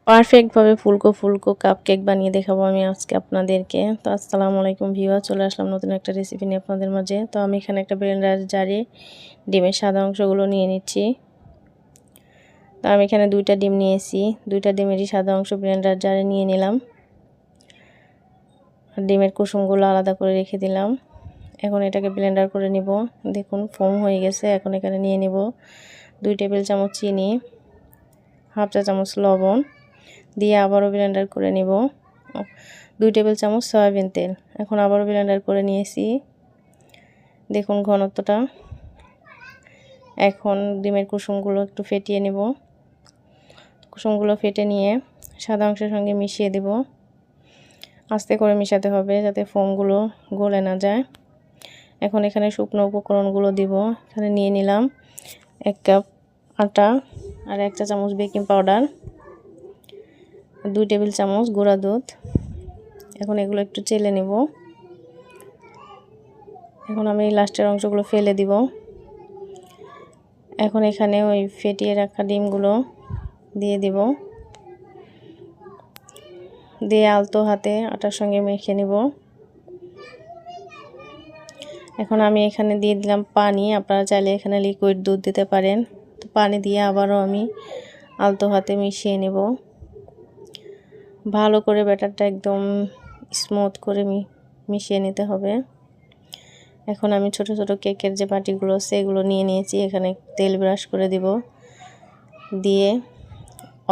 পারফেক্টভাবে ফুলকো ফুলকো কাপকেক বানিয়ে দেখাবো আমি আজকে আপনাদেরকে। তো আসসালামু আলাইকুম ভিউয়ার, চলে আসলাম নতুন একটা রেসিপি নিয়ে আপনাদের মাঝে। তো আমি এখানে একটা ব্লেন্ডার জারে ডিমের সাদা অংশগুলো নিয়ে নিচ্ছি। তো আমি এখানে 2টা ডিম নিয়েছি, 2টা ডিমেরই সাদা অংশ ব্লেন্ডার জারে নিয়ে নিলাম। আর ডিমের কুসুমগুলো আলাদা করে রেখে দিলাম। এখন এটাকে ব্লেন্ডার করে নিব। দেখুন ফোম হয়ে গেছে। এখন এখানে নিয়ে নিব 2 টেবিল চামচ চিনি, হাফ চা চামচ লবণ দিয়ে আবারও ব্লেন্ডার করে নিব। 2 টেবিল চামচ সয়াবিন তেল। এখন আবারও ব্লেন্ডার করে নিয়েছি। দেখুন ঘনত্বটা। এখন ডিমের কুসুমগুলো একটু ফেটিয়ে নিব। কুসুমগুলো ফেটে নিয়ে সাদা অংশের সঙ্গে মিশিয়ে দেব। আস্তে করে মিশাতে হবে যাতে ফোমগুলো গলে না যায়। এখন এখানে শুকনো উপকরণগুলো দিব। এখানে নিয়ে নিলাম 1 কাপ আটা আর 1 চা চামচ বেকিং পাউডার, 2 টেবিল চামচ গুঁড়া দুধ। এখন এগুলো একটু চেলে নেব। এখন আমি লাস্টের অংশগুলো ফেলে দিব। এখন এখানে ওই ফেটিয়ে রাখা ডিমগুলো দিয়ে দিব, দিয়ে আলতো হাতে আটার সঙ্গে মেখে নিব। এখন আমি এখানে দিয়ে দিলাম পানি। আপনারা চাইলে এখানে লিকুইড দুধ দিতে পারেন। তো পানি দিয়ে আবারও আমি আলতো হাতে মিশিয়ে নেব। ভালো করে ব্যাটারটা একদম স্মুথ করে মিশিয়ে নিতে হবে। এখন আমি ছোট ছোট কেকের যে বাটিগুলো সেগুলো নিয়ে নিয়েছি। এখানে তেল ব্রাশ করে দিব, দিয়ে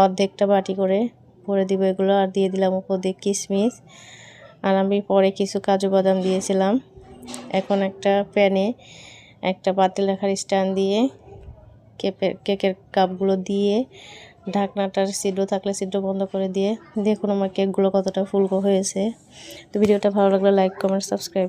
অর্ধেকটা বাটি করে ভরে দিব এগুলো। আর দিয়ে দিলাম উপর দিয়ে কিশমিশ, আর আমি পরে কিছু কাজু বাদাম দিয়েছিলাম। এখন একটা প্যানে একটা পাতিল রাখার স্ট্যান্ড দিয়ে কেকের কাপগুলো দিয়ে ঢাকনাটার ছিদ্র থাকলে ছিদ্র বন্ধ করে দিয়ে দেখুন আমার কেকগুলো কতটা ফুলকো হয়েছে। তো ভিডিওটা ভালো লাগলে লাইক, কমেন্ট, সাবস্ক্রাইব।